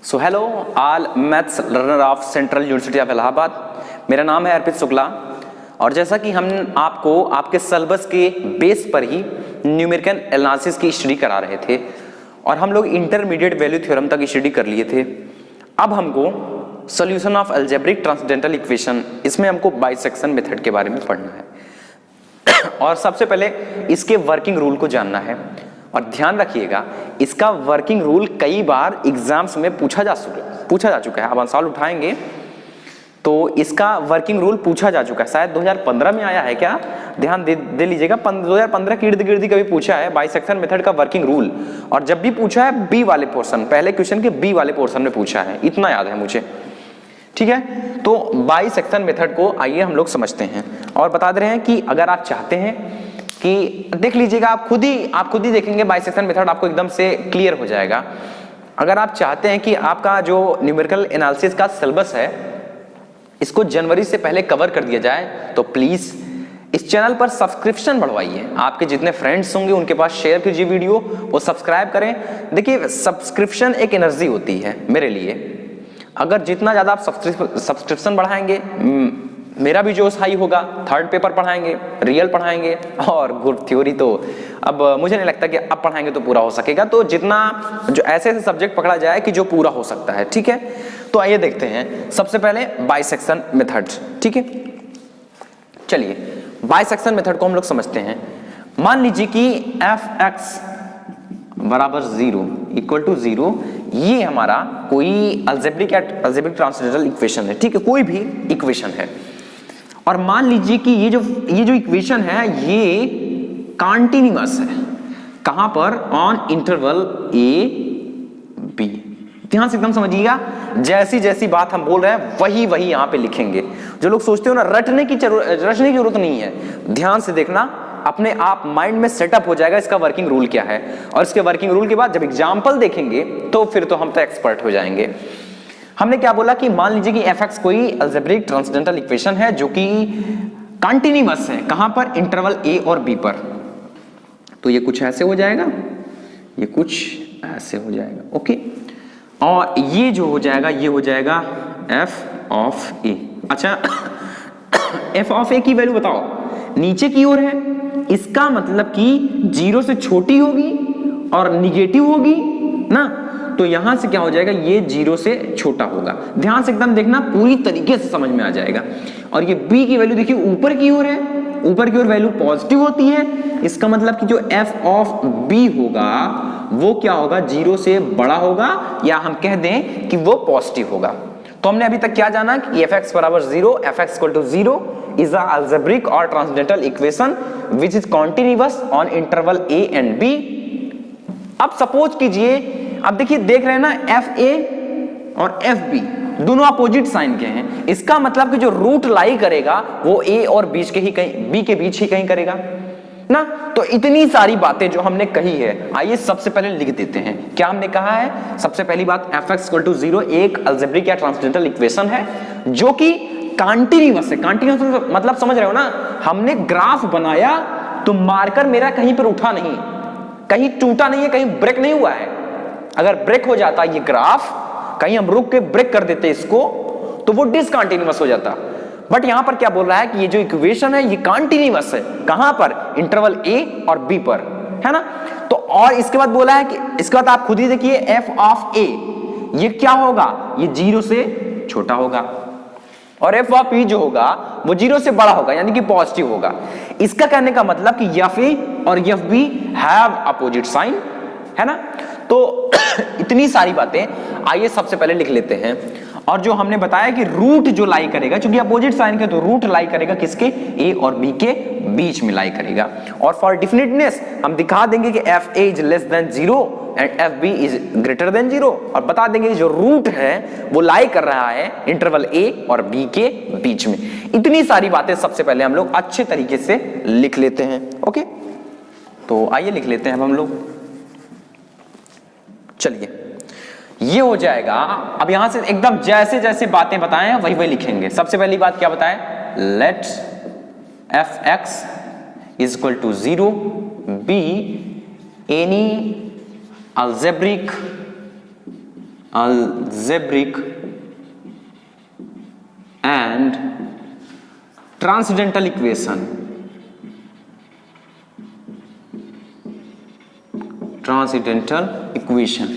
So hello all maths learner of central university of Allahabad. मेरा नाम है अर्पित शुक्ला और जैसा कि हम आपको आपके सिलेबस के बेस पर ही न्यूमेरिकल एनालिसिस की स्टडी करा रहे थे और हम लोग इंटरमीडिएट वैल्यू थ्योरम तक स्टडी कर लिए थे। अब हमको solution of algebraic transcendental equation, इसमें हमको बाइसेक्शन मेथड के बारे में पढ़ना है और सबसे पहले इसके वर्किंग रूल को जानना है। और ध्यान रखिएगा, इसका वर्किंग रूल कई बार एग्जाम्स में पूछा जा चुका है। अब हम सवाल उठाएंगे तो इसका वर्किंग रूल पूछा जा चुका है, शायद 2015 में आया है क्या, ध्यान दे लीजिएगा। 2015 के इर्द गिर्द कभी पूछा है बाइसेक्शन मेथड का वर्किंग रूल, और जब भी पूछा है बी वाले पोर्शन, पहले क्वेश्चन के बी वाले पोर्शन में पूछा है, इतना याद है मुझे। ठीक है, तो बाइसेक्शन मेथड को आइए हम लोग समझते हैं और बता दे रहे हैं कि अगर आप चाहते हैं कि देख लीजिएगा, आप खुद ही देखेंगे बाइसेक्शन मेथड, आपको एकदम से क्लियर हो जाएगा। अगर आप चाहते हैं कि आपका जो न्यूमेरिकल एनालिसिस का सिलेबस है इसको जनवरी से पहले कवर कर दिया जाए तो प्लीज इस चैनल पर सब्सक्रिप्शन बढ़वाइए। आपके जितने फ्रेंड्स होंगे उनके पास शेयर कीजिए वीडियो, वो सब्सक्राइब करें। देखिए, सब्सक्रिप्शन एक एनर्जी होती है मेरे लिए। अगर जितना ज्यादा आप सब्सक्रिप्शन बढ़ाएंगे, मेरा भी जोश हाई होगा, थर्ड पेपर पढ़ाएंगे, रियल पढ़ाएंगे और ग्रुप थ्योरी तो अब मुझे नहीं लगता कि अब पढ़ाएंगे तो पूरा हो सकेगा। तो जितना जो ऐसे सब्जेक्ट पकड़ा जाए कि जो पूरा हो सकता है। ठीक है, तो आइए देखते हैं सबसे पहले बाइसेक्शन मेथड। ठीक है, चलिए बाइसेक्शन मेथड को हम लोग समझते हैं। मान लीजिए कि एफ एक्स बराबर 0 इक्वल टू 0, ये हमारा कोई अलजेब्रिक ट्रांसेंडेंटल इक्वेशन है। ठीक है, कोई भी इक्वेशन है और मान लीजिए कि ये जो इक्वेशन है ये कॉन्टिन्यूअस है। कहां पर? On interval a b. ध्यान से एकदम समझिएगा, जैसी बात हम बोल रहे हैं वही यहां पे लिखेंगे। जो लोग सोचते हो ना रटने की जरूरत नहीं है, ध्यान से देखना, अपने आप माइंड में सेटअप हो जाएगा इसका वर्किंग रूल क्या है। और इसके वर्किंग रूल के बाद जब एग्जाम्पल देखेंगे तो फिर तो हम तो एक्सपर्ट हो जाएंगे। हमने क्या बोला कि मान लीजिए कि एफ एक्स कोई अलजेब्रिक ट्रांसेंडेंटल इक्वेशन है जो कि कंटिन्यूअस है। कहां पर? इंटरवल ए और बी पर। तो ये कुछ ऐसे हो जाएगा, ये कुछ ऐसे हो जाएगा। ओके, और ये जो हो जाएगा ये हो जाएगा एफ ऑफ ए। अच्छा, एफ ऑफ ए की वैल्यू बताओ, नीचे की ओर है, इसका मतलब कि 0 से छोटी होगी और निगेटिव होगी ना। तो यहां से क्या हो जाएगा, ये 0 से छोटा होगा। ध्यान से एकदम देखना, पूरी तरीके से समझ में आ जाएगा। और ये b की वैल्यू देखिए ऊपर की ओर है, ऊपर की ओर वैल्यू पॉजिटिव होती है। इसका मतलब कि जो f ऑफ b होगा वो क्या होगा, 0 से बड़ा होगा, या हम कह दें कि वो पॉजिटिव होगा। तो हमने अभी तक क्या जाना कि एफ एक्स बराबर 0, f x equal to 0 is a algebraic or transcendental equation which is continuous on interval a and b। अब सपोज कीजिए, अब देखिए देख रहे हैं ना, एफ ए और एफ बी दोनों अपोजिट साइन के हैं। इसका मतलब कि जो रूट लाई करेगा वो ए और बीच के ही कहीं, बी के बीच ही कहीं करेगा ना। तो इतनी सारी बातें जो हमने कही है, आइए सबसे पहले लिख देते हैं। क्या हमने कहा है? सबसे पहली बात, एफ एक्स इक्वल टू 0 एक अलजेब्रिक या ट्रांसेंडेंटल इक्वेशन है जो कि कंटिन्यूअस है। कंटिन्यूअस मतलब समझ रहे हो ना, हमने ग्राफ बनाया तो मार्कर मेरा कहीं पर उठा नहीं, कहीं टूटा नहीं है, कहीं ब्रेक नहीं हुआ है। अगर ब्रेक हो जाता ये ग्राफ, कहीं हम रुक के ब्रेक कर देते इसको, तो वो डिसकंटिन्यूअस हो जाता। बट यहां पर क्या बोल रहा है कि ये जो इक्वेशन है ये कंटिन्यूअस है। कहां पर? इंटरवल ए और बी पर, है ना। तो और इसके बाद बोला है कि इसके बाद आप खुद ही देखिए, एफ ऑफ ए ये क्या होगा, ये 0 से छोटा होगा, और एफ ऑफ ई जो होगा वो 0 से बड़ा होगा, यानी कि पॉजिटिव होगा। इसका कहने का मतलब कि एफ ए और f b have opposite sign, है ना। तो इतनी सारी बातें आइए सबसे पहले लिख लेते हैं। और जो हमने बताया कि रूट जो लाई करेगा, क्योंकि अपोजिट साइन के, तो रूट लाई करेगा किसके? ए और बी के बीच में लाई करेगा। और फॉर डेफिनेटनेस हम दिखा देंगे कि f a is less than 0 and f b is greater than 0, और बता देंगे जो रूट है वो लाई कर रहा है इंटरवल ए और बी के बीच में। इतनी सारी बातें सबसे पहले हम लोग अच्छे तरीके से लिख लेते हैं। ओके, तो आइए लिख लेते हैं हम लोग। चलिए, ये हो जाएगा। अब यहां से एकदम जैसे बातें बताएं वही लिखेंगे। सबसे पहली बात क्या बताएं? Let f x is equal to 0 be any algebraic algebraic and transcendental equation, transcendental equation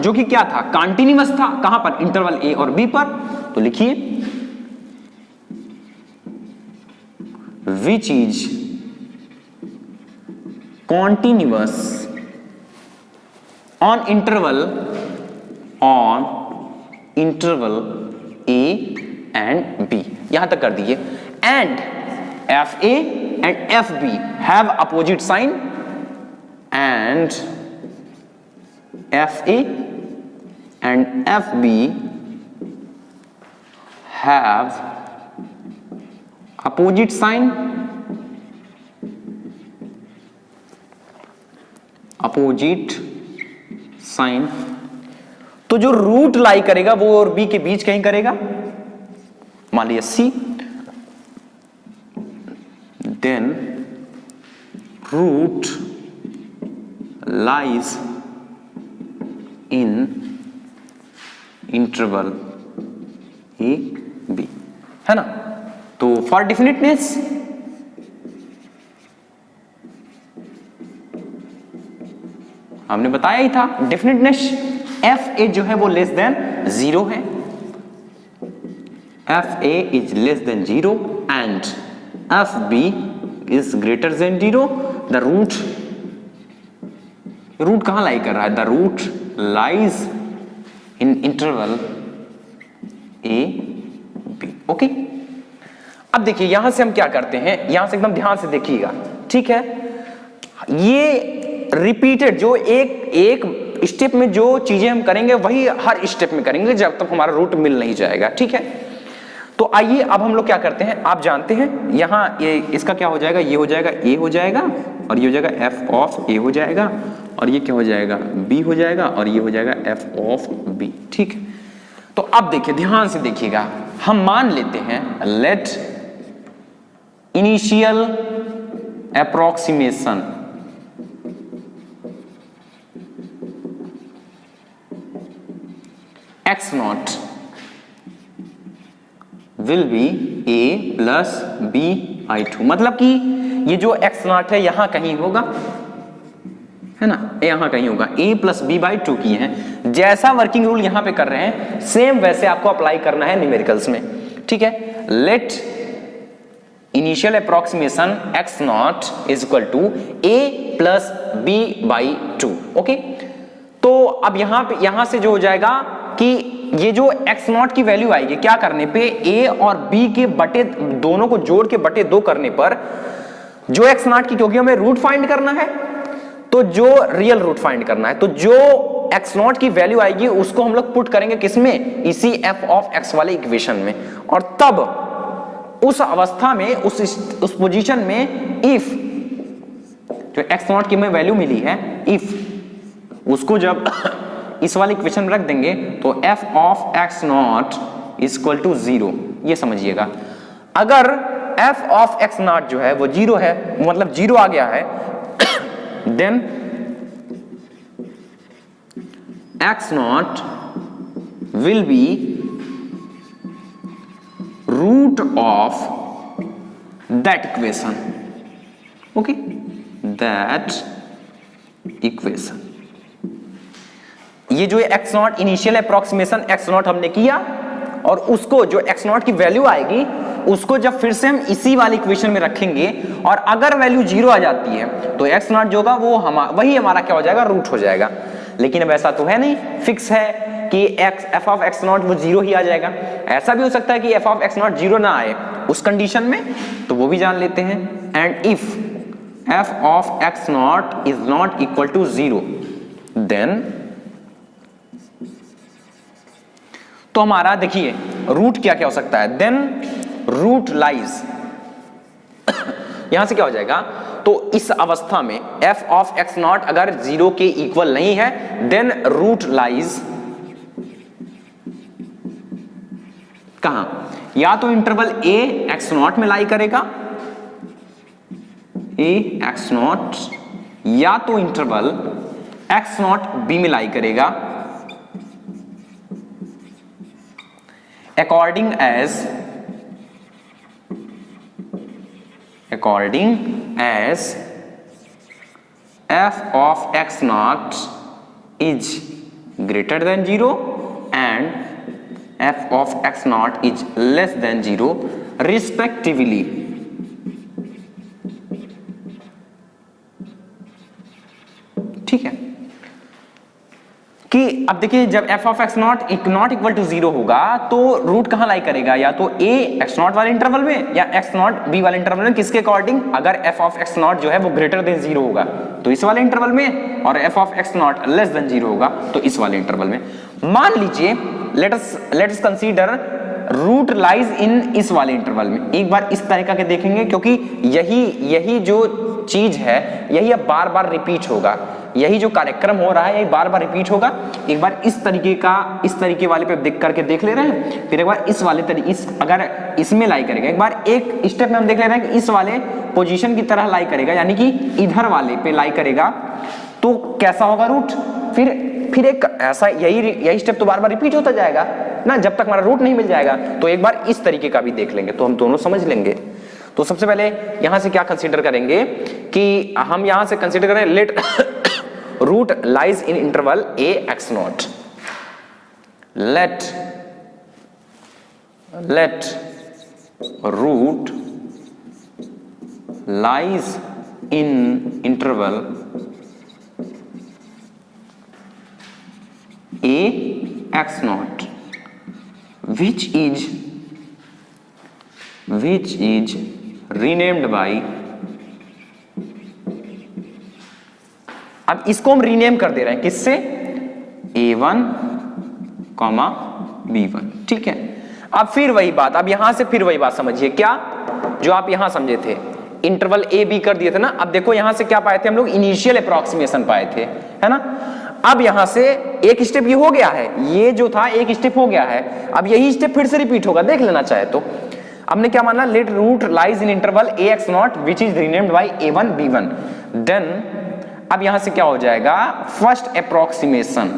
जो कि क्या था, कंटीन्यूअस था, कहां पर, इंटरवल ए और बी पर। तो लिखिए which is continuous on interval a and b, यहां तक कर दीजिए। And f a and f b have opposite sign, and f a and f b have opposite sign, opposite sign. तो जो रूट लाई करेगा वो और बी के बीच कहीं करेगा, मान लीजिए c, then root lies in interval a b, है ना। तो फॉर डेफिनेटनेस हमने बताया ही था, डेफिनेटनेस एफ ए जो है वो लेस देन 0 है, f a is less than 0 and f b is greater than 0। The root कहां लाई कर रहा है, the root lies in interval a b. Okay, अब देखिए यहां से हम क्या करते हैं, यहां से एकदम ध्यान से देखिएगा, ठीक है। ये रिपीटेड जो एक स्टेप में जो चीजें हम करेंगे वही हर स्टेप में करेंगे जब तक हमारा रूट मिल नहीं जाएगा, ठीक है। तो आइए अब हम लोग क्या करते हैं, आप जानते हैं यहां ये इसका क्या हो जाएगा, ये हो जाएगा ए हो जाएगा, और ये हो जाएगा एफ ऑफ ए हो जाएगा, और ये क्या हो जाएगा, बी हो जाएगा, और ये हो जाएगा एफ ऑफ बी, ठीक है। तो अब देखिए ध्यान से देखिएगा, हम मान लेते हैं let initial approximation x naught will be a plus b by 2, मतलब कि ये जो एक्स नॉट है यहां कहीं होगा, है ना, यहां कहीं होगा, a प्लस बी बाई 2 किए हैं। जैसा वर्किंग रूल यहां पे कर रहे हैं सेम वैसे आपको अप्लाई करना है न्यूमेरिकल्स में, ठीक है। Let initial approximation x naught is equal to a plus b by 2। Okay, तो अब यहां से जो हो जाएगा कि ये जो x नॉट की वैल्यू आएगी क्या करने पे, a और b के बटे दोनों को जोड़ के बटे 2 करने पर जो x नॉट की, क्योंकि हमें रूट फाइंड करना है तो जो रियल रूट फाइंड करना है, तो जो x नॉट की वैल्यू आएगी उसको हम लोग पुट करेंगे किसमें, इसी f ऑफ x वाले इक्वेशन में। और तब उस अवस्था में उस पोजीशन में इफ जो x नॉट की हमें वैल्यू मिली है, इफ उसको जब इस वाले इक्वेशन में रख देंगे तो f of x naught is equal to 0, ये समझिएगा। अगर f ऑफ x नॉट जो है वो 0 है, मतलब 0 आ गया है, then x naught will be root of that equation, okay, that equation। ये जो x not initial approximation x not हमने किया, और उसको जो x नॉट की वैल्यू आएगी उसको जब फिर से हम इसी वाले इक्वेशन में रखेंगे, और अगर वैल्यू 0 आ जाती है तो x नॉट जो होगा वो वही हमारा क्या हो जाएगा, रूट हो जाएगा। लेकिन अब ऐसा तो है नहीं, फिक्स है कि f ऑफ x नॉट वो 0 ही आ जाएगा। ऐसा भी हो सकता है कि f ऑफ x नॉट 0 ना आए उस कंडीशन में, तो वो भी जान लेते हैं। And if f of x naught is not equal to 0, then तो हमारा देखिए रूट क्या क्या हो सकता है, देन रूट लाइज यहां से क्या हो जाएगा, तो इस अवस्था में f ऑफ x नॉट अगर 0 के इक्वल नहीं है, देन रूट लाइज कहां, या तो इंटरवल a x नॉट में लाई करेगा, a x नॉट या तो इंटरवल एक्स नॉट बी में लाई करेगा according as f of x naught is greater than 0 and f of x naught is less than 0 respectively. ठीक है कि अब देखिए जब f of x naught equal to 0 होगा तो रूट कहां लाई करेगा, या तो a x नॉट वाले इंटरवल में या x नॉट b वाले इंटरवल में। किसके अकॉर्डिंग? अगर f of x नॉट जो है वो ग्रेटर देन 0 होगा तो इस वाले इंटरवल में, और f of x naught less than 0 होगा तो इस वाले इंटरवल में। मान लीजिए let us consider root lies in इस वाले इंटरवल में। एक बार इस तरीका के देखेंगे क्योंकि यही जो चीज है यही अब बार बार रिपीट होगा, यही जो कार्यक्रम हो रहा है यही बार बार रिपीट होगा। एक बार इस तरीके वाले पे देख ले रहे हैं, फिर एक बार इस वाले अगर इसमें लाई करेगा, एक बार एक स्टेप में हम देख ले रहे हैं कि इस वाले पोजीशन की तरह लाई करेगा, यानी कि इधर वाले पे लाई करेगा तो कैसा होगा रूट। फिर एक ऐसा यही स्टेप तो बार बार रिपीट होता जाएगा ना जब तक हमारा रूट नहीं मिल जाएगा। तो एक बार इस तरीके का भी देख लेंगे तो हम दोनों समझ लेंगे। तो सबसे पहले यहां से क्या कंसीडर करेंगे कि हम यहां से कंसीडर करें let root lies in interval a x naught. let root lies in interval a x naught which is renamed by, अब इसको हम रीनेम कर दे रहे हैं किससे? a1, b1। ठीक है, अब फिर वही बात, अब यहां से फिर वही बात समझिए, क्या जो आप यहां समझे थे इंटरवल ए बी कर दिए थे ना। अब देखो यहां से क्या पाए थे हम लोग? इनिशियल अप्रोक्सीमेशन पाए थे, है ना। अब यहां से एक स्टेप ये हो गया है, ये जो था एक स्टेप हो गया है, अब यही स्टेप फिर से रिपीट होगा, देख लेना चाहे तो। हमने क्या माना? Let root lies in interval a x naught which is renamed by a1 b1। Then अब यहां से क्या हो जाएगा? फर्स्ट अप्रोक्सीमेशन,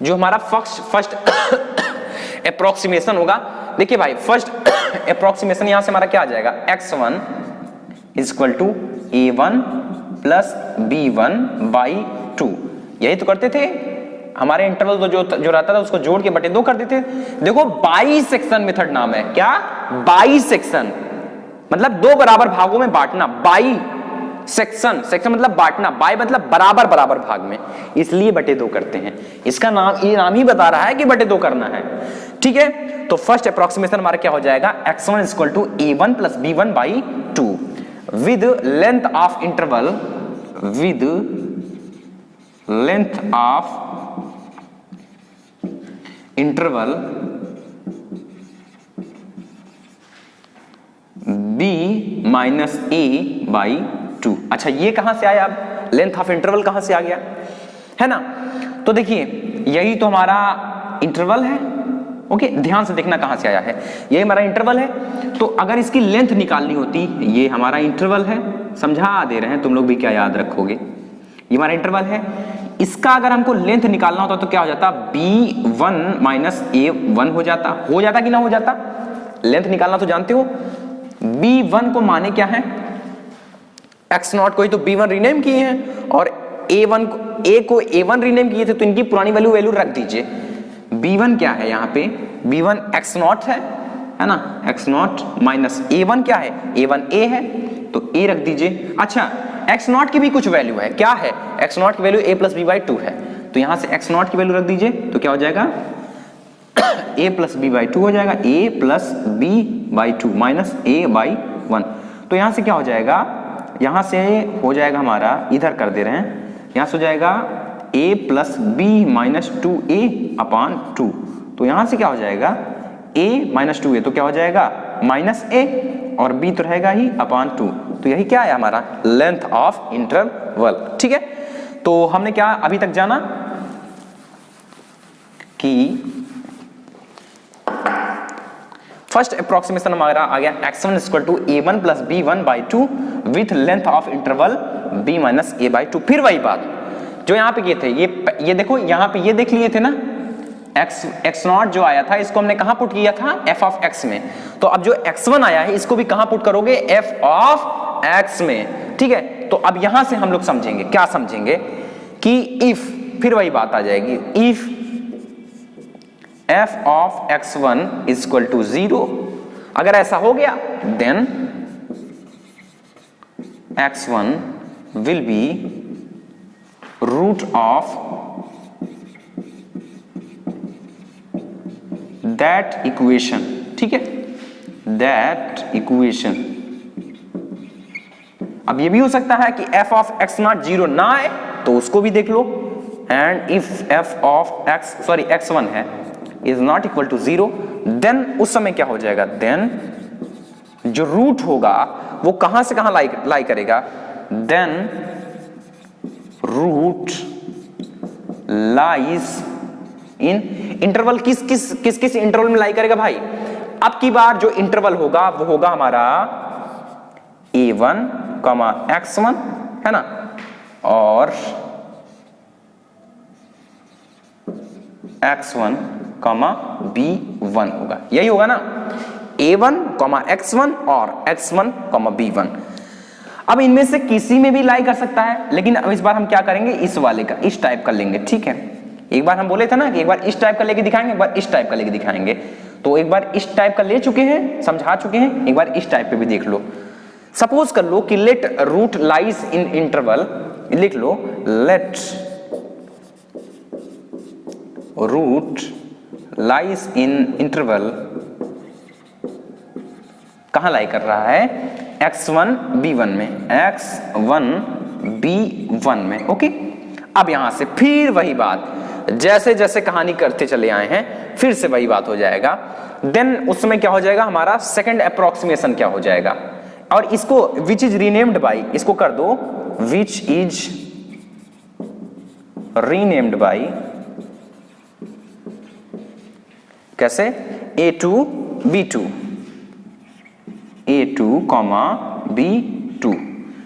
जो हमारा फर्स्ट अप्रोक्सीमेशन होगा। देखिए भाई फर्स्ट अप्रोक्सीमेशन यहां से हमारा क्या आ जाएगा? x1 equal to a1 plus b1 by 2। यही तो करते थे हमारे इंटरवल तो जो रहता था उसको जोड़ के बटे 2 कर देते। देखो बाई सेक्शन मेथड नाम है, क्या? बाई सेक्शन मतलब 2 बराबर भागों में बांटना। बाई सेक्शन मतलब बांटना, बाई मतलब बराबर भाग में, इसलिए बटे 2 करते हैं। इसका नाम ही बता रहा है कि बटे 2 करना है। ठीक है, तो फर्स्ट अप्रोक्सीमेशन हमारा क्या हो जाएगा? x1 equal to a1 plus b1 by 2 with length of interval b minus a by 2। अच्छा ये कहां से आया? अब लेंथ ऑफ इंटरवल कहां से आ गया, है ना। तो देखिए यही तो हमारा इंटरवल है। ओके, ध्यान से देखना कहां से आया है। ये हमारा इंटरवल है, तो अगर इसकी लेंथ निकालनी होती, ये हमारा इंटरवल है, समझा दे रहे हैं, तुम लोग भी क्या याद रखोगे, ये हमारा इंटरवल है। इसका अगर हमको लेंथ निकालना होता तो क्या हो जाता? b1 माइनस a1 हो जाता कि ना हो जाता? लेंथ निकालना तो जानते हो। b1 को माने क्या है? x नॉट को ही तो b1 रीनेम किए हैं, और a को a1 रीनेम किए थे, तो इनकी पुरानी वैल्यू रख दीजिए। b1 क्या है यहाँ पे? b1 x नॉट है ना, x नॉट माइनस a1 क्या है? a1 a है, तो a रख दीजिए। अच्छा x नॉट की भी कुछ वैल्यू है, क्या है? x नॉट की value a plus b by 2 है, तो यहां से x नॉट की वैल्यू रख दीजिए, तो क्या हो जाएगा? a प्लस b बाई 2 हो जाएगा, a plus b by 2 minus a by 1। तो यहां से क्या हो जाएगा? यहां से हो जाएगा हमारा, इधर कर दे रहे हैं, यहां से हो जाएगा a plus b minus 2a upon 2। तो यहां से क्या हो जाएगा? a माइनस 2a, तो क्या हो जाएगा? माइनस a, और b तो रहेगा ही अपॉन 2। तो यही क्या है हमारा? Length of interval. ठीक है, तो हमने क्या अभी तक जाना कि फर्स्ट अप्रोक्सीमेशन हमारा आ गया x1 equal to a1 plus b1/2 with length of interval b minus a/2। फिर वही बात जो यहाँ पे किए थे, ये देखो यहाँ पे ये देख लिए थे ना, x0 जो आया था इसको हमने कहाँ पुट किया था, f ऑफ x में। तो अब जो x1 आया है इसको भी कहाँ पुट करोगे, f ऑफ x में। ठीक है, तो अब यहां से हम लोग समझेंगे, क्या समझेंगे कि इफ, फिर वही बात आ जाएगी, if f of x1 is equal to 0, अगर ऐसा हो गया then x1 will be root of that equation. ठीक है, दैट इक्वेशन। अब ये भी हो सकता है कि f ऑफ x0 0 ना आए तो उसको भी देख लो, and if f of x1 है is not equal to 0, then उस समय क्या हो जाएगा, देन जो रूट होगा वो कहां से कहां लाई करेगा, then root lies in interval. किस इंटरवल में लाई करेगा भाई, अब की बार जो इंटरवल होगा वो होगा हमारा a1, x1 है ना, और x1, b1 होगा, यही होगा ना, a1, x1 और x1, b1। अब इनमें से किसी में भी लाई कर सकता है, लेकिन अब इस बार हम क्या करेंगे, इस वाले का, इस टाइप का लेंगे। ठीक है, एक बार हम बोले थे ना कि एक बार इस टाइप का लेके दिखाएंगे, एक बार इस टाइप का लेके दिखाएंगे, तो एक बार इस टाइप का ले चुके हैं, समझा चुके हैं, एक बार इस टाइप पे भी देख लो। सपोज कर लो कि let root lies in interval, लिख लो let root lies in interval, कहां लाई कर रहा है, x1 b1 में, x1 b1 में। ओके, अब यहां से फिर वही बात, जैसे जैसे कहानी करते चले आए हैं फिर से वही बात हो जाएगा। देन उसमें क्या हो जाएगा, हमारा सेकंड अप्रोक्सीमेशन क्या हो जाएगा, और इसको विच इज रीनेम्ड बाई, इसको कर दो विच इज रीनेम्ड बाई, कैसे, a2 b2, a2, b2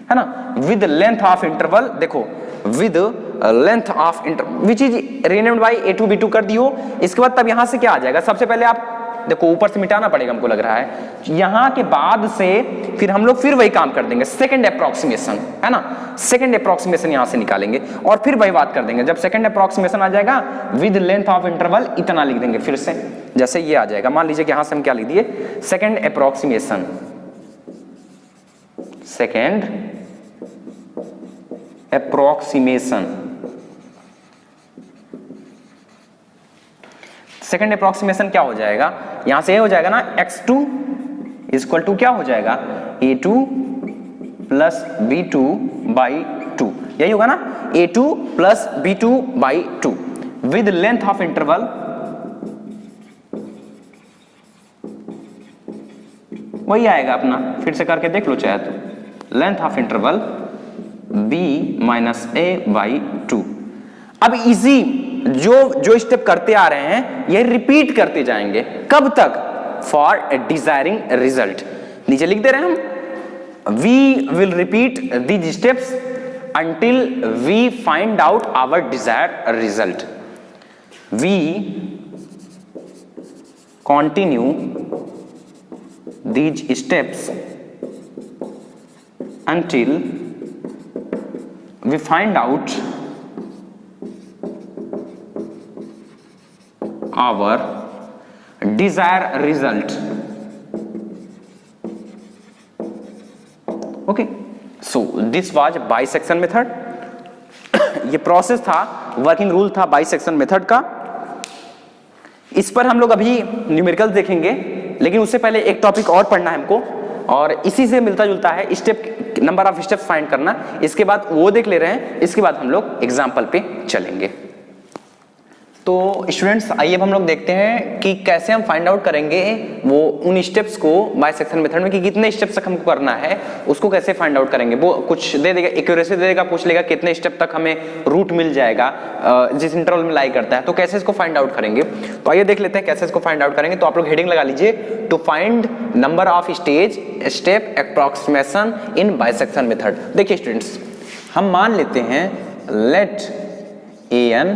है ना, विद लेंथ ऑफ इंटरवल, देखो with length of interval which is renamed by a2 b2 कर दियो। इसके बाद तब यहां से क्या आ जाएगा, सबसे पहले आप देखो ऊपर से मिटाना पड़ेगा हमको लग रहा है, यहां के बाद से फिर हम लोग फिर वही काम कर देंगे, सेकंड अप्रोक्सीमेशन है ना, सेकंड अप्रोक्सीमेशन यहां से निकालेंगे और फिर वही बात कर देंगे। जब सेकंड अप्रोक्सीमेशन आ जाएगा विद लेंथ ऑफ इंटरवल इतना लिख देंगे, फिर से जैसे ये आ जाएगा, मान लीजिए कि यहां से हम क्या लिख दिए, second approximation, second approximation, second approximation क्या हो जाएगा, यहां से ये हो जाएगा ना, x2 इक्वल टू क्या हो जाएगा, a2 प्लस b2 बाई 2, यही होगा ना, a2 plus b2 by 2 with length of interval, वही आएगा अपना, फिर से करके देख लो चाहे तो, length of interval b minus a by 2। अब इजी जो स्टेप करते आ रहे हैं ये रिपीट करते जाएंगे, कब तक, फॉर डिजायरिंग रिजल्ट। नीचे लिख दे रहे हैं हम, we will repeat these steps until we find out our desired result. We continue these steps until we find out our desired result। okay, so this was bisection method। ये process था, working rule था bisection method का। इस पर हम लोग अभी numerical देखेंगे, लेकिन उससे पहले एक टॉपिक और पढ़ना है हमको, और इसी से मिलता जुलता है, step number of steps find करना। इसके बाद वो देख ले रहे हैं, इसके बाद हम लोग एग्जाम्पल पे चलेंगे। तो स्टूडेंट्स आइए अब हम लोग देखते हैं कि कैसे हम फाइंड आउट करेंगे वो उन स्टेप्स को बाइसेक्शन मेथड में कि कितने स्टेप्स तक हमको करना है, उसको कैसे फाइंड आउट करेंगे। वो कुछ दे देगा, एक्यूरेसी दे देगा, पूछ लेगा कितने स्टेप तक हमें रूट मिल जाएगा जिस इंटरवल में लाई करता है, तो कैसे इसको फाइंड आउट करेंगे। तो आइए देख लेते हैं कैसे इसको फाइंड आउट करेंगे। तो आप लोग हेडिंग लगा लीजिए, to find number of stage step approximation in bisection method. देखिए स्टूडेंट्स, हम मान लेते हैं let an,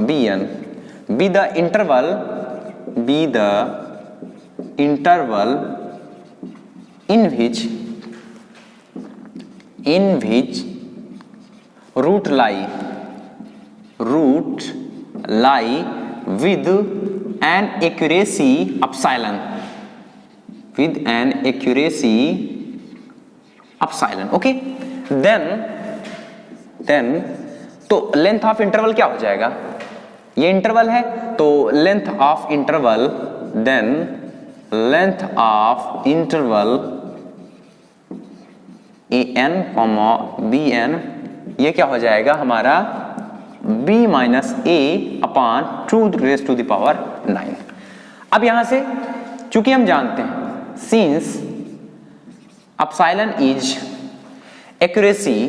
bn be the interval in which root lie with an accuracy epsilon, okay, then तो लेंथ ऑफ इंटरवल क्या हो जाएगा, ये इंटरवल है तो length of interval, then length of interval an, bn, ये क्या हो जाएगा हमारा b minus a upon 2 raise to the power 9। अब यहां से चूंकि हम जानते हैं since epsilon is accuracy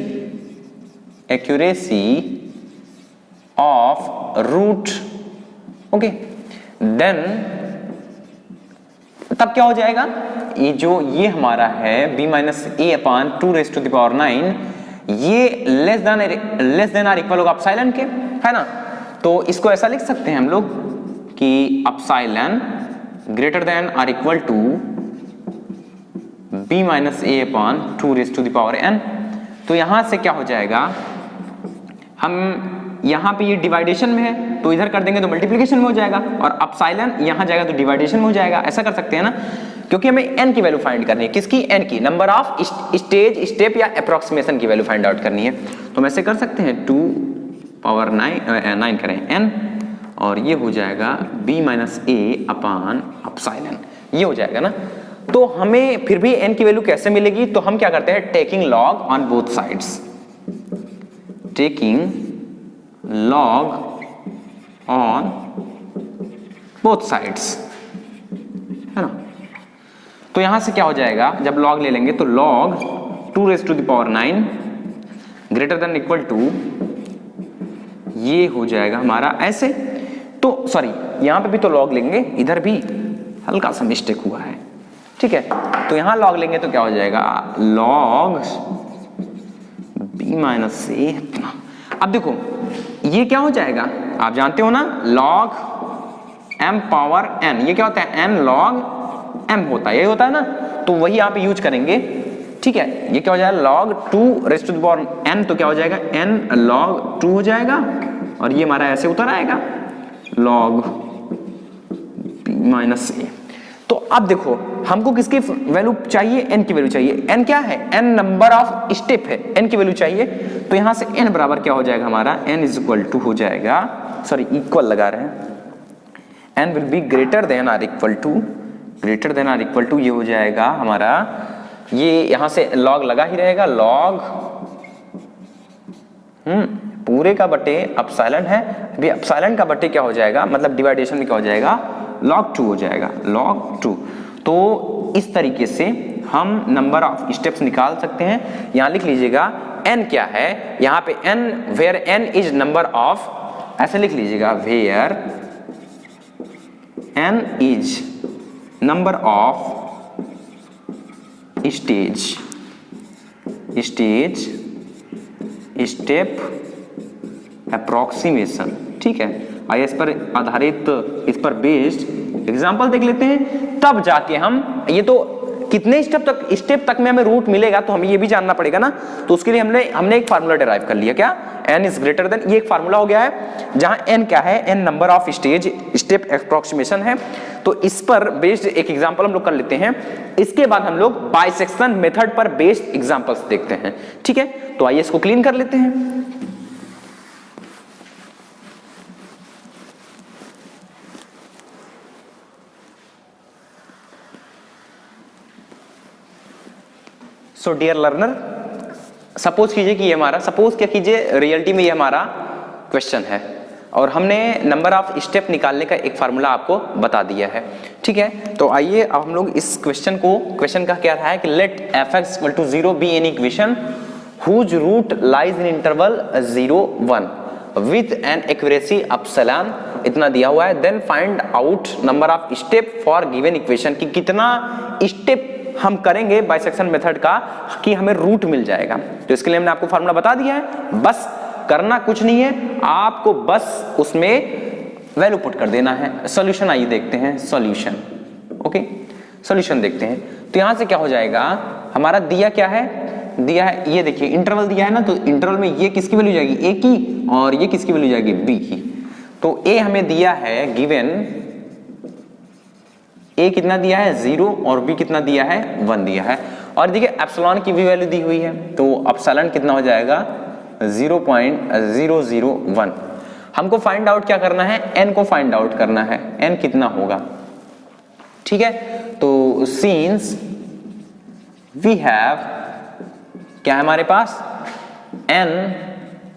of root, okay, then तब क्या हो जाएगा, ये हमारा है b minus a upon 2 raise to the power 9, ये लेस देन आर इक्वल होगा एप्सिलॉन के, है ना। तो इसको ऐसा लिख सकते हैं हम लोग कि epsilon greater than or equal to b minus a upon 2 raise to the power n। तो यहां से क्या हो जाएगा, हम यहाँ पे ये डिवाइडेशन में है तो इधर कर देंगे तो मल्टीप्लिकेशन में हो जाएगा, और एप्सिलॉन यहाँ जाएगा तो डिवाइडेशन में हो जाएगा। ऐसा कर सकते हैं ना, क्योंकि हमें n की वैल्यू फाइंड करनी है। किसकी? n की, नंबर ऑफ स्टेज स्टेप या अप्रोक्सीमेशन की वैल्यू फाइंड आउट करनी है। तो हम ऐसे कर सकते हैं 2 पावर 9 करें n, और ये हो जाएगा b minus a upon epsilon, ये हो जाएगा ना। तो हमें फिर भी n की वैल्यू कैसे मिलेगी, तो हम क्या करते हैं, taking log on both sides, taking log on both sides, है ना। तो यहां से क्या हो जाएगा, जब log ले लेंगे तो log 2 raise to the power 9 greater than equal to, ये हो जाएगा हमारा ऐसे। तो सॉरी, यहां पे भी तो log लेंगे, इधर भी हल्का सा मिस्टेक हुआ है, ठीक है। तो यहां log लेंगे तो क्या हो जाएगा, log b माइनस a। अब देखो ये क्या हो जाएगा, आप जानते हो ना, log m पावर n, ये क्या होता है, n log m होता है, ये होता है ना। तो वही आप यूज करेंगे, ठीक है। ये क्या हो जाएगा, log 2 raise to the power n, तो क्या हो जाएगा, n log 2 हो जाएगा, और ये हमारा ऐसे उतर आएगा log b माइनस a। तो अब देखो हमको किसकी वैल्यू चाहिए, n की वैल्यू चाहिए। n क्या है, n नंबर ऑफ स्टेप है, n की वैल्यू चाहिए। तो यहां से n बराबर क्या हो जाएगा हमारा, n इज इक्वल टू हो जाएगा, सॉरी इक्वल लगा रहे हैं, n will be greater than or equal to, greater than or equal to, ये हो जाएगा हमारा, ये यहां से log लगा ही रहेगा, log पूरे का बटे एप्सिलॉन है, अभी एप्सिलॉन का बटे क्या हो जाएगा, मतलब डिवाइडेशन में क्या हो जाएगा, log 2 हो जाएगा, log 2। तो इस तरीके से हम नंबर ऑफ स्टेप्स निकाल सकते हैं। यहां लिख लीजिएगा n क्या है, यहां पे n, where n is number of, ऐसे लिख लीजिएगा, where n is number of stage step approximation, ठीक है। आइए इस पर आधारित, इस पर बेस्ड एग्जांपल देख लेते हैं, तब जाके हम, ये तो कितने स्टेप तक में हमें रूट मिलेगा तो हमें ये भी जानना पड़ेगा ना। तो उसके लिए हमने एक फार्मूला डिराइव कर लिया, क्या, n इज ग्रेटर देन, ये एक फार्मूला हो गया है जहां n क्या है, n number of step approximation है। तो इस पर बेस्ड एक एग्जांपल हम लोग कर लेते हैं, इसके बाद हम लोग बाइसेक्शन मेथड पर बेस्ड एग्जांपल्स देखते हैं, ठीक है। तो आइए इसको क्लीन कर लेते हैं। सो डियर लर्नर, सपोज कीजिए कि ये हमारा, सपोज क्या कीजिए, रियलिटी में ये हमारा क्वेश्चन है और हमने नंबर ऑफ स्टेप निकालने का एक फार्मूला आपको बता दिया है। ठीक है, तो आइए अब हम लोग इस क्वेश्चन का क्या है कि let f(x) = 0 be an equation whose root lies in interval 0 1 with an accuracy epsilon, इतना दिया हुआ है। Then find out number of step for given equation, कि कितना स्टेप हम करेंगे बाइसेक्शन मेथड का कि हमें रूट मिल जाएगा। तो इसके लिए हमने आपको फार्मूला बता दिया है, बस करना कुछ नहीं है, आपको बस उसमें वैल्यू पुट कर देना है। सॉल्यूशन आइए देखते हैं, सॉल्यूशन। ओके, सॉल्यूशन देखते हैं। तो यहां से क्या हो जाएगा, हमारा दिया क्या है, दिया है ये देखिए इंटरवल दिया है ना, तो इंटरवल में ये किसकी वैल्यू जाएगी, ए की, और ये किसकी वैल्यू जाएगी, बी की। तो ए हमें दिया है गिवन, ए कितना दिया है 0 और बी कितना दिया है 1 दिया है। और देखिए एप्सिलॉन की भी वैल्यू दी हुई है, तो एप्सिलॉन कितना हो जाएगा 0.001। हमको फाइंड आउट क्या करना है, एन को फाइंड आउट करना है, एन कितना होगा। ठीक है, तो सिंस वी हैव क्या है हमारे पास, n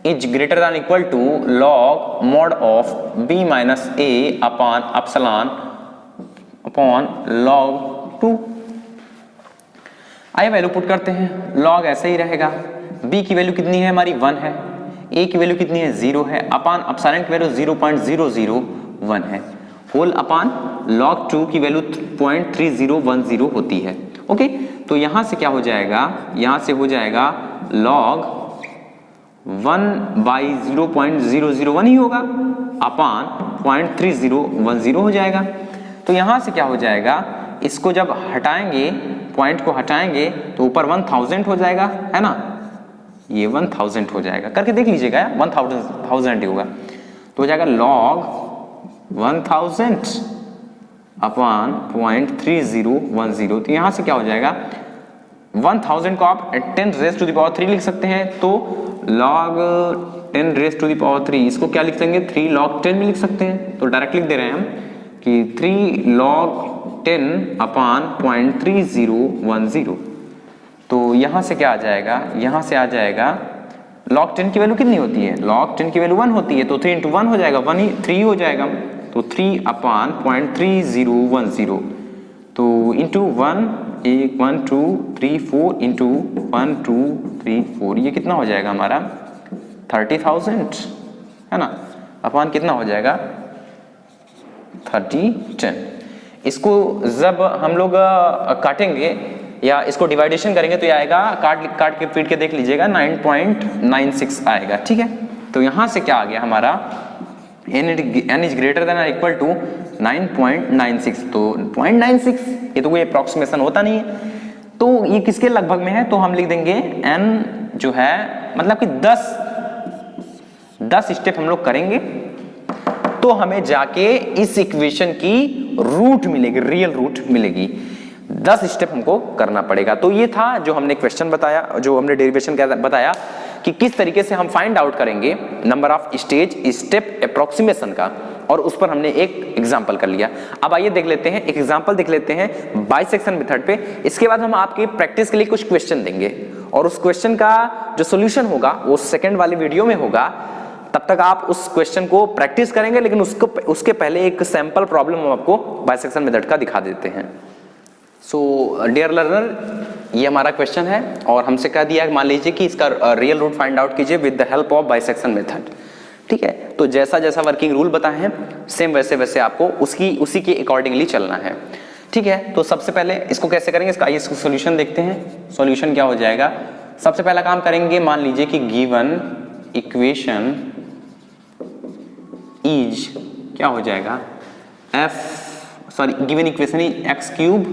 is greater than equal to log mod of b minus a upon epsilon upon log 2। आइए वैल्यू पुट करते हैं, log ऐसे ही रहेगा, b की वैल्यू कितनी है हमारी 1 है, a की वैल्यू कितनी है 0 है, अपॉन एप्सिलॉन की वैल्यू 0.001 है, होल अपॉन log 2 की वैल्यू 0.3010 होती है। ओके, तो यहां से क्या हो जाएगा, यहां से हो जाएगा log 1/0.001 ही होगा, अपॉन 0.3010 हो जाएगा। तो यहां से क्या हो जाएगा, इसको जब हटाएंगे, पॉइंट को हटाएंगे तो ऊपर 1000 हो जाएगा, है ना, ये 1000 हो जाएगा, करके देख लीजिएगा, 1000 ही होगा। तो हो जाएगा log 1000 अपॉन 0.3010। तो यहां से क्या हो जाएगा, 1000 को आप 10⁻³ लिख सकते हैं, तो log 10⁻³ इसको क्या लिख देंगे, 3 log 10 में लिख सकते हैं। तो डायरेक्ट लिख दे रहे हैं हम कि 3 log 10 अपॉन 0.3010। तो यहां से क्या आ जाएगा, यहां से आ जाएगा log 10 की वैल्यू कितनी होती है, log 10 की वैल्यू 1 होती है, तो 3 × 1 हो जाएगा, 3 हो जाएगा, तो 3 अपॉन 0.3010। तो इंटू 1 1 2 3 4 इंटू 1 2 3 4, ये कितना हो जाएगा हमारा 30,000, है ना, अपॉन कितना हो जाएगा 3010। इसको जब हम लोग काटेंगे या इसको डिवाइडेशन करेंगे तो ये आएगा, काट के पीट के देख लीजिएगा, 9.96 आएगा। ठीक है, तो यहां से क्या आ गया हमारा, n इज ग्रेटर देन और इक्वल टू 9.96। तो 0.96 ये तो कोई अप्रॉक्सीमेशन होता नहीं है, तो ये किसके लगभग में है, तो हम लिख देंगे n जो है, मतलब कि 10 स्टेप हम लोग करेंगे तो हमें जाके इस इक्वेशन की रूट मिलेगी, रियल रूट मिलेगी। 10 स्टेप हमको करना पड़ेगा। तो ये था जो हमने क्वेश्चन बताया, जो हमने डेरिवेशन बताया कि किस तरीके से हम फाइंड आउट करेंगे नंबर ऑफ स्टेप अप्रोक्सीमेशन का, और उस पर हमने एक एग्जांपल कर लिया। अब आइए देख लेते हैं, एक एग्जांपल देख लेते हैं बाइसेक्शन मेथड पे। इसके बाद हम आपके प्रैक्टिस के लिए कुछ क्वेश्चन देंगे, और उस क्वेश्चन का जो सोल्यूशन होगा वो सेकंड वाली वीडियो में होगा। तब तक आप उस क्वेश्चन को प्रैक्टिस करेंगे, लेकिन उसके पहले एक सैंपल प्रॉब्लम हम आपको बाइसेक्शन मेथड का दिखा देते हैं। सो डियर लर्नर, ये हमारा क्वेश्चन है और हमसे कह दिया, मान लीजिए कि इसका रियल रूट फाइंड आउट कीजिए with the help of bisection method. ठीक है, तो जैसा जैसा वर्किंग रूल बताए हैं सेम वैसे वैसे आपको उसी के अकॉर्डिंगली चलना है। ठीक है, तो सबसे पहले इसको कैसे करेंगे, इसका आइए सोल्यूशन देखते हैं। सोल्यूशन क्या हो जाएगा, सबसे पहला काम करेंगे, मान लीजिए कि गिवन इक्वेशन इज क्या हो जाएगा, given equation is x³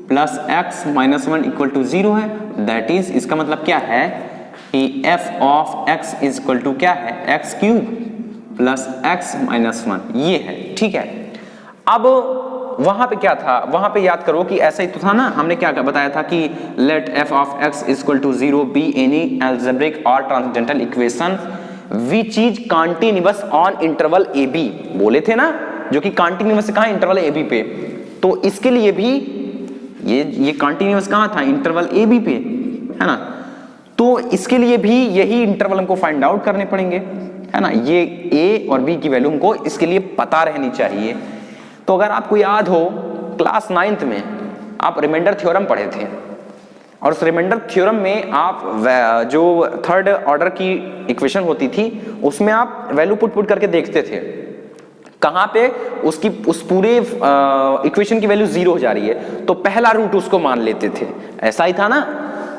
plus x minus 1 equal to 0 है। दैट इज, इसका मतलब क्या है कि f of x is equal to क्या है, x³ प्लस x माइनस 1, ये है। ठीक है, अब वहां पे क्या था, वहां पे याद करो कि ऐसा ही तो था ना, हमने क्या बताया था कि let f of x is equal to 0 be any algebraic और transcendental equation which is continuous on interval a b, बोले थे ना, जो कि कॉन्टिन्यूअस कहां, इंटरवल ए बी पे। तो इसके लिए भी ये कॉन्टिन्यूअस कहां था, इंटरवल ए बी पे, है ना। तो इसके लिए भी यही इंटरवल हमको फाइंड आउट करने पड़ेंगे। है ना, ये a और b की वैल्यू हमको इसके लिए पता रहनी चाहिए। तो अगर आपको याद हो क्लास 9th में आप रिमाइंडर थ्योरम पढ़े थे, और उस रिमाइंडर थ्योरम में आप जो थर्ड ऑर्डर की इक्वेशन होती थी उसमें आप वैल्यू पुट करके देखते थे कहाँ पे उसकी उस पूरे इक्वेशन की वैल्यू 0 हो जा रही है, तो पहला रूट उसको मान लेते थे, ऐसा ही था ना।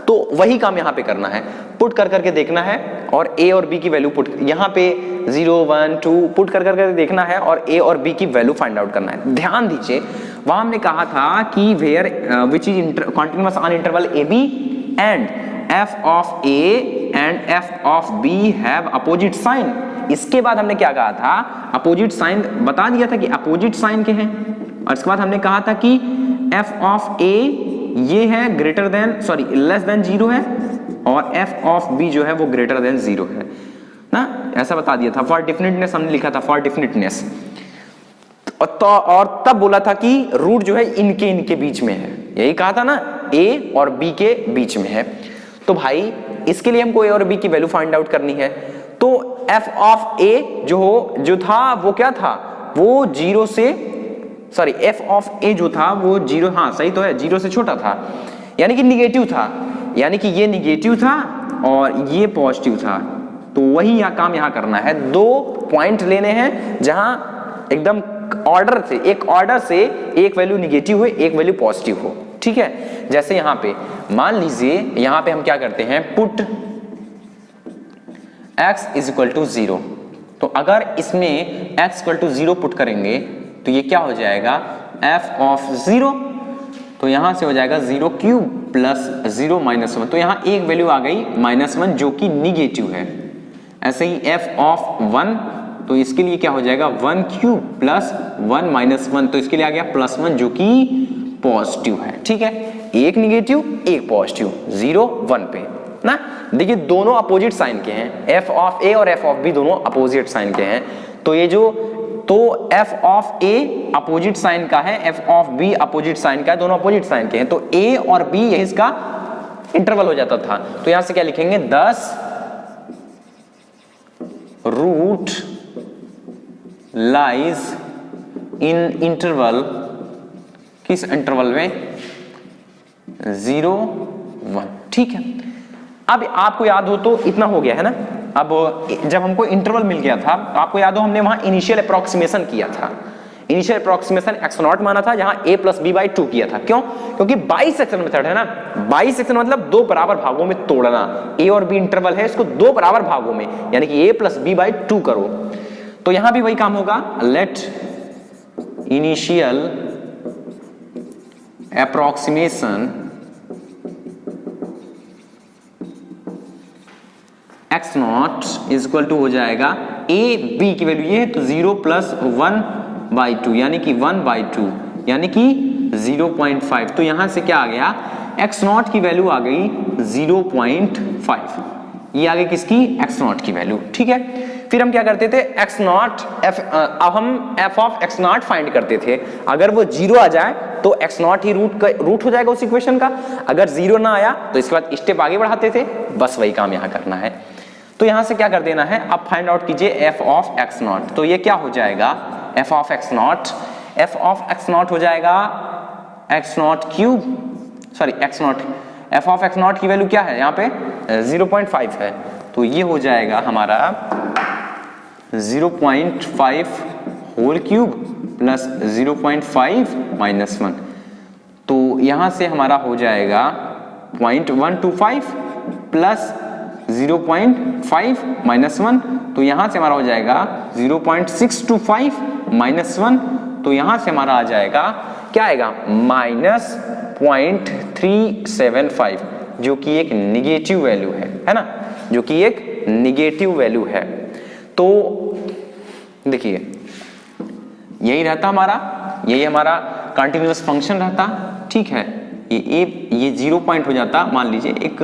तो वही काम यहाँ पे करना है, पुट करके देखना है और a और b की वैल्यू पुट, यहाँ पे 0 1 2 पुट करके देखना है और a और b की वैल्यू फाइंड आउट करना है। ध्यान दीजिए वहां हमने कहा था कि where which is continuous on interval ab and f of a and f of b have opposite sign. इसके बाद हमने क्या कहा था, अपोजिट साइन बता दिया था कि अपोजिट साइन के हैं, और इसके बाद हमने कहा था कि f ऑफ a ये है greater than sorry less than 0 है और f ऑफ b जो है वो ग्रेटर देन 0 है ना, ऐसा बता दिया था। फॉर डेफिनेटनेस हमने लिखा था, फॉर डेफिनेटनेस, और तब बोला था कि रूट जो है इनके बीच में है, यही कहा था ना, a और b के बीच में है। तो भाई इसके लिए हमको a और b की वैल्यू फाइंड आउट करनी है। तो f ऑफ a जो था वो क्या था, वो 0 से सॉरी f ऑफ a जो था वो 0, हाँ सही तो है, 0 से छोटा था, यानी कि निगेटिव था, यानी कि ये निगेटिव था और ये पॉजिटिव था। तो वही यहाँ काम यहाँ करना है, 2 पॉइंट लेने हैं जहां एकदम ऑर्डर से एक ऑर्डर से एक वैल्यू निगेटिव हो एक वैल्यू पॉजिटिव हो, ठीक है। जैसे यहाँ पे मान लीजिए यहाँ पे हम क्या करते हैं, put x is equal to 0, तो अगर इसमें x इक्वल टू 0 पुट करेंगे तो ये क्या हो जाएगा, f ऑफ 0, तो यहां से हो जाएगा 0 क्यूब प्लस 0 माइनस 1, तो यहां एक वैल्यू आ गई -1 जो कि निगेटिव है। ऐसे ही f ऑफ 1, तो इसके लिए क्या हो जाएगा 1 क्यूब प्लस 1 माइनस 1, तो इसके लिए आ गया +1 जो कि पॉजिटिव है, ठीक है। एक निगेटिव एक पॉजिटिव, 0 1 पे ना। देखिए दोनों अपोजिट साइन के हैं, f ऑफ a और f ऑफ b दोनों अपोजिट साइन के हैं। तो ये जो तो f of a opposite sign का है, f of b opposite sign का है, दोनों अपोजिट साइन के हैं। तो a और b यही इसका इंटरवल हो जाता था। तो यहां से क्या लिखेंगे, 10 रूट लाइज इन इंटरवल, किस इंटरवल में, 0 1, ठीक है। अब आपको याद हो तो इतना हो गया है ना। अब जब हमको इंटरवल मिल गया था, आपको याद हो हमने वहां इनिशियल अप्रोक्सीमेशन किया था। इनिशियल अप्रोक्सीमेशन x0 माना था, जहां a प्लस b बाई 2 किया था। क्यों? क्योंकि बाइसेक्शन मेथड है ना। बाइसेक्शन मतलब 2 बराबर भागों में तोड़ना। a और b इंटरवल है, इसको 2 बराबर भागों में, यानी कि a प्लस b बाई 2 करो। तो यहां भी वही काम होगा, let initial approximation x0 is equal to हो जाएगा a b की वैल्यू ये है, तो 0 प्लस 1 बाई 2 यानी कि 1 बाई 2 यानी कि 0.5। तो यहां से क्या आ गया, x0 की वैल्यू आ गई 0.5, ये आ गई किसकी, x0 की वैल्यू, ठीक है। फिर हम क्या करते थे, x0 अब हम f ऑफ x0 फाइंड करते थे। अगर वो 0 आ जाए तो x0 ही रूट हो जाएगा उस इक्वेशन का, अगर 0 ना आया तो इसके बाद स्टेप आगे बढ़ाते थे। बस वही काम यहां करना है। तो यहां से क्या कर देना है, अब फाइंड आउट कीजिए f ऑफ x0। तो ये क्या हो जाएगा, f ऑफ x0 हो जाएगा x0 cube, sorry x0, f of x0 की वैल्यू क्या है यहाँ पे 0.5 है, तो ये हो जाएगा हमारा 0.5 होल क्यूब प्लस 0.5 माइनस 1। तो यहां से हमारा हो जाएगा 0.125 प्लस 0.5 माइनस 1, तो यहां से हमारा हो जाएगा 0.625 माइनस 1, तो यहां से हमारा आ जाएगा क्या आएगा, -0.375, जो कि एक निगेटिव वैल्यू है ना, जो कि एक निगेटिव वैल्यू है। तो देखिए यही रहता हमारा, यही हमारा कंटिन्यूअस फंक्शन रहता, ठीक है। ये 0 पॉइंट हो जाता, मान लीजिए एक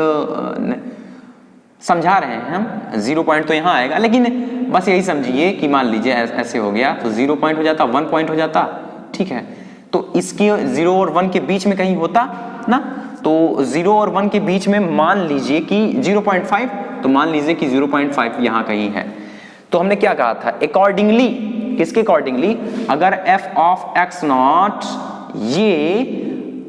समझा रहे हैं हम, 0 पॉइंट तो यहाँ आएगा, लेकिन बस यही समझिए कि मान लीजिए ऐसे हो गया तो 0 पॉइंट हो जाता, 1 पॉइंट हो जाता, ठीक है। तो इसके 0 और 1 के बीच में कहीं होता ना, तो 0 और 1 के बीच में मान लीजिए कि 0.5, तो मान लीजिए कि 0.5 यहाँ कहीं है। तो हमने क्या कहा था, अकॉर्डिंगली, किसके अकॉर्डिंगली, अगर एफ ऑफ एक्स नॉट ये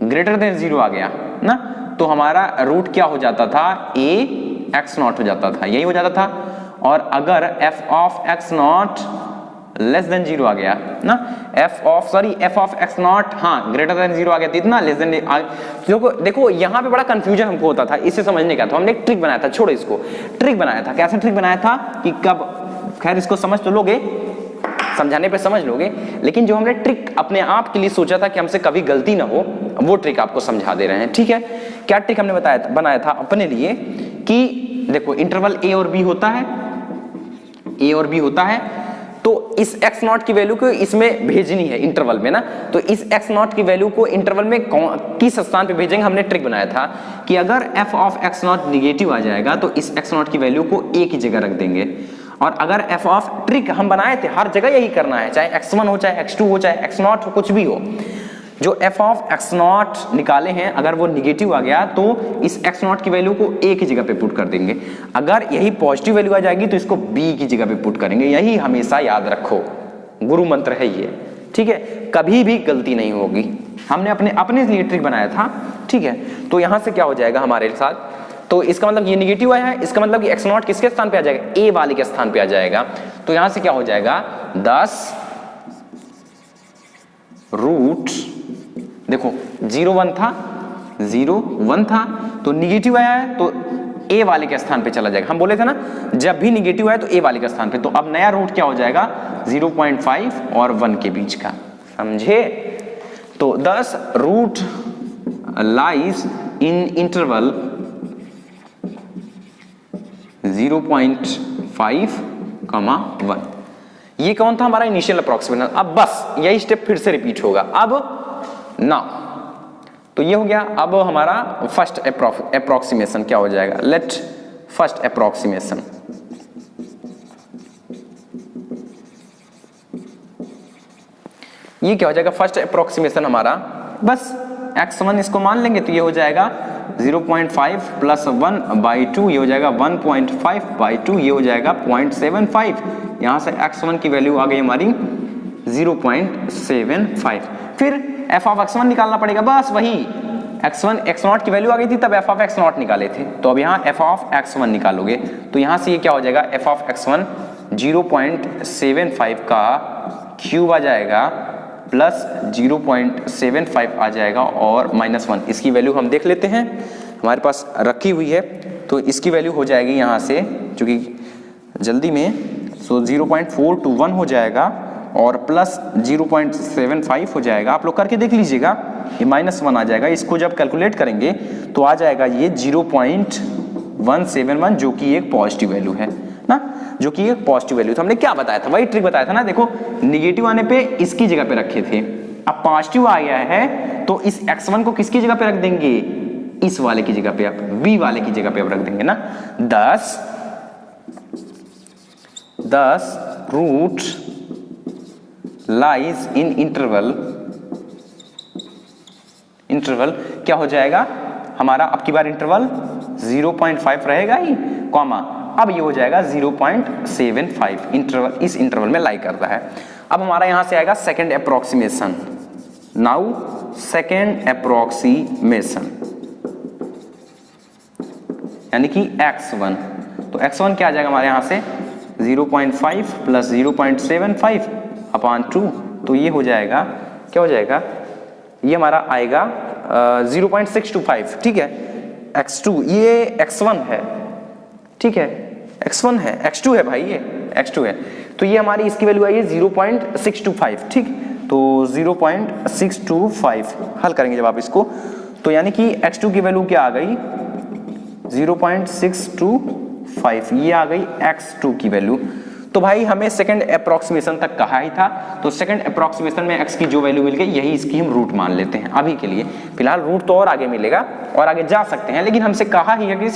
ग्रेटर देन 0 आ गया ना, तो हमारा रूट क्या हो जाता था, ए एक्स नॉट हो जाता था, यही हो जाता था। और अगर F of x not less than 0 आ गया ना, एफ ऑफ एक्स नॉट हाँ ग्रेटर देन 0 आ गया, तो इतना लेस देन देखो यहाँ पे बड़ा कंफ्यूजन हमको होता था, इसे समझने का। तो हमने एक ट्रिक बनाया था, छोड़ो इसको, ट्रिक बनाया था। कैसा ट्रिक बनाया था कि कब, खैर इसको समझ तो लोगे, समझाने पे समझ लोगे, लेकिन जो हमने ट्रिक अपने आप के लिए सोचा था कि हमसे कभी गलती ना हो, वो ट्रिक आपको समझा दे रहे हैं, ठीक है। क्या ट्रिक हमने बनाया था अपने लिए कि देखो इंटरवल ए और बी होता है, ए और बी होता है, तो इस x नॉट की वैल्यू को इसमें भेजनी है इंटरवल में ना, तो इस x नॉट की वैल्यू को इंटरवल में किस स्थान पे भेजेंगे, हमने ट्रिक बनाया था कि अगर f of x naught negative आ जाएगा तो इस x नॉट की वैल्यू को a की जगह रख देंगे, और अगर f ऑफ, ट्रिक हम बनाए थे हर जगह यही करना है, चाहे x1 हो, चाहे x2 हो, चाहे x नॉट हो, कुछ भी हो, जो f ऑफ x नॉट निकाले हैं अगर वो निगेटिव आ गया तो इस x नॉट की वैल्यू को a की जगह पे पुट कर देंगे, अगर यही पॉजिटिव वैल्यू आ जाएगी तो इसको b की जगह पे पुट करेंगे। यही हमेशा याद रखो, गुरु मंत्र है ये, ठीक है, कभी भी गलती नहीं होगी। हमने अपने लिए ट्रिक बनाया था, ठीक है। तो यहां से क्या हो जाएगा हमारे साथ, तो इसका मतलब ये निगेटिव आया है, इसका मतलब कि x नॉट किसके स्थान पे आ जाएगा, a वाले के स्थान पे आ जाएगा। तो यहां से क्या हो जाएगा 10 रूट, देखो 0 1 था, 0 1 था, तो निगेटिव आया है तो a वाले के स्थान पे चला जाएगा। हम बोले थे ना जब भी निगेटिव आए तो a वाले के स्थान पे, तो अब नया रूट क्या हो जाएगा 0.5 और 1 के बीच का, समझे। तो 10 रूट लाइज इन इंटरवल 0.5, 1। ये कौन था हमारा इनिशियल अप्रोक्सीमेशन। अब बस यही स्टेप फिर से रिपीट होगा अब ना, तो ये हो गया। अब हमारा फर्स्ट अप्रोक्सीमेशन क्या हो जाएगा, लेट फर्स्ट अप्रोक्सीमेशन, ये क्या हो जाएगा फर्स्ट अप्रोक्सीमेशन हमारा, बस x1 इसको मान लेंगे तो ये हो जाएगा 0.5 प्लस 1/2, ये हो जाएगा 1.5/2, ये हो जाएगा 0.75। यहां से x1 की वैल्यू आ गई हमारी 0.75। फिर f ऑफ x1 निकालना पड़ेगा, बस वही x1 x0 की वैल्यू आ गई थी तब f ऑफ x0 निकाले थे, तो अब यहाँ f ऑफ x1 निकालोगे तो यहाँ से ये क्या हो जाएगा f ऑफ x1 0.75 का क्यूब आ जाएगा प्लस 0.75 आ जाएगा और -1। इसकी वैल्यू हम देख लेते हैं, हमारे पास रखी हुई है, तो इसकी वैल्यू हो जाएगी यहाँ से चूंकि जल्दी में, सो 0.421 हो जाएगा और प्लस 0.75 हो जाएगा। आप लोग करके देख लीजिएगा, ये -1 आ जाएगा। इसको जब कैलकुलेट करेंगे तो आ जाएगा ये 0.171, जो कि एक पॉजिटिव वैल्यू है ना, जो कि एक पॉजिटिव वैल्यू था। हमने क्या बताया था, वही ट्रिक बताया था ना, देखो निगेटिव आने पे इसकी जगह पे रखे थे, अब पॉजिटिव आ गया है तो इस x1 को किसकी जगह पे रख देंगे, इस वाले की जगह पे, आप b वाले की जगह पे आप रख देंगे ना। 10 रूट लाइज इन इंटरवल क्या हो जाएगा हमारा, अब की बार इंटरवल 0.5 रहेगा ही, कॉमा अब ये हो जाएगा 0.75। इंटरवल इस इंटरवल में लाई करता है। अब हमारा यहां से आएगा second approximation. Now second approximation यानी कि x1, तो x1 क्या आ जाएगा हमारे यहां से 0.5 प्लस 0.75 अपॉन 2, तो ये हो जाएगा, क्या हो जाएगा, ये हमारा आएगा 0.625, ठीक है। x2 ये x1 है, ठीक है, x1 है, x2 है भाई, ये x2 है, तो ये हमारी इसकी वैल्यू आई है 0.625, ठीक, तो 0.625 हल करेंगे जब आप इसको, तो यानी कि x2 की वैल्यू क्या आ गई 0.625, ये आ गई x2 की वैल्यू। तो भाई हमें सेकंड अप्रोक्सीमेशन तक कहा ही था, तो सेकंड अप्रोक्सीमेशन में x की जो वैल्यू मिल गई यही इसकी हम रूट मान लेते हैं अभी के लिए। फिलहाल रूट तो और आगे मिलेगा और आगे जा सकते हैं, लेकिन हमसे कहा ही है कि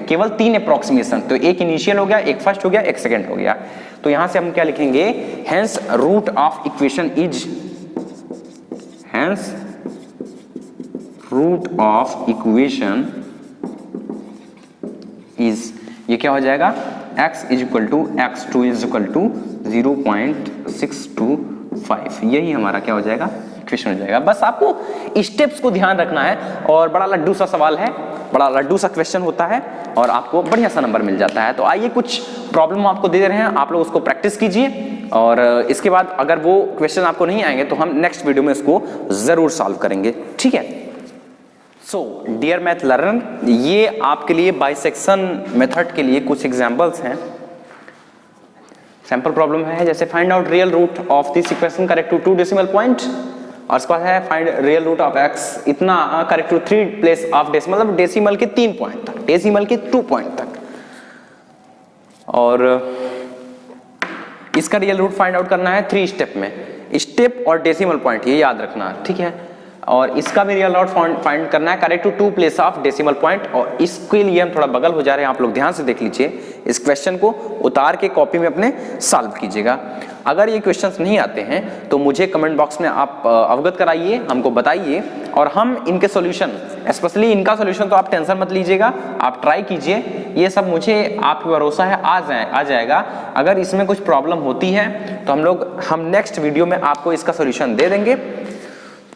केवल 3 अप्रोक्सीमेशन, तो एक इनिशियल हो गया, एक फर्स्ट हो गया, एक सेकंड हो गया। तो यहां से हम क्या लिखेंगे, hence root of equation is, hence root of equation is, ये क्या हो जाएगा x is equal to x2 is equal to 0.625, यही हमारा क्या हो जाएगा, इक्वेशन हो जाएगा। बस आपको स्टेप्स को ध्यान रखना है और बड़ा लड्डू सा सवाल है, बड़ा लड्डू सा क्वेश्चन होता है और आपको बढ़िया सा नंबर मिल जाता है। तो आइए कुछ प्रॉब्लम आपको दे रहे हैं, आप लोग उसको प्रैक्टिस कीजिए और इसके बाद अगर वो क्वेश्चन आपको नहीं आएंगे तो हम नेक्स्ट वीडियो में इसको जरूर सॉल्व करेंगे, ठीक है। सो डियर मैथ लर्नर, ये आपके लिए बाइसेक्शन मेथड के लिए कुछ एग्जांपल्स हैं, सैंपल प्रॉब्लम है। जैसे find out real root of this equation correct to 2 decimal point, और इसके बाद है find real root of x इतना correct to 3 place of decimal, मतलब डेसिमल के 3 पॉइंट तक, डेसिमल के 2 पॉइंट तक। और इसका रियल रूट फाइंड आउट करना है 3 स्टेप में, स्टेप और डेसिमल पॉइंट ये याद रखना, ठीक है। और इसका भी रियल रूट फाइंड करना है correct to 2 place of decimal point, और इसके लिए हम थोड़ा बगल हो जा रहे हैं, आप लोग ध्यान से देख लीजिए, इस क्वेश्चन को उतार के कॉपी में अपने सॉल्व कीजिएगा। अगर ये क्वेश्चंस नहीं आते हैं तो मुझे कमेंट बॉक्स में आप अवगत कराइए, हमको बताइए और हम इनके सॉल्यूशन, स्पेशली इनका सॉल्यूशन तो आप टेंशन मत लीजिएगा, आप ट्राई कीजिए, ये सब मुझे आप पे भरोसा है आ जाएगा। अगर इसमें कुछ प्रॉब्लम होती है तो हम नेक्स्ट वीडियो में आपको इसका सॉल्यूशन दे देंगे।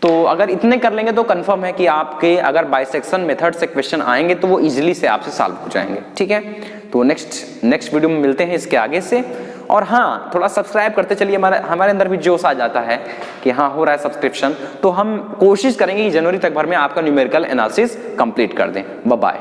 तो अगर इतने कर लेंगे तो कंफर्म है कि आपके अगर बाइसेक्शन मेथड से क्वेश्चन आएंगे तो वो इजीली से आपसे सॉल्व हो जाएंगे, ठीक है। तो नेक्स्ट वीडियो में मिलते हैं इसके आगे से। और हाँ, थोड़ा सब्सक्राइब करते चलिए, हमारे अंदर भी जोश आ जाता है कि हाँ हो रहा है सब्सक्रिप्शन, तो हम कोशिश करेंगे कि जनवरी तक भर में आपका न्यूमेरिकल एनालिसिस कंप्लीट कर दें। Bye bye.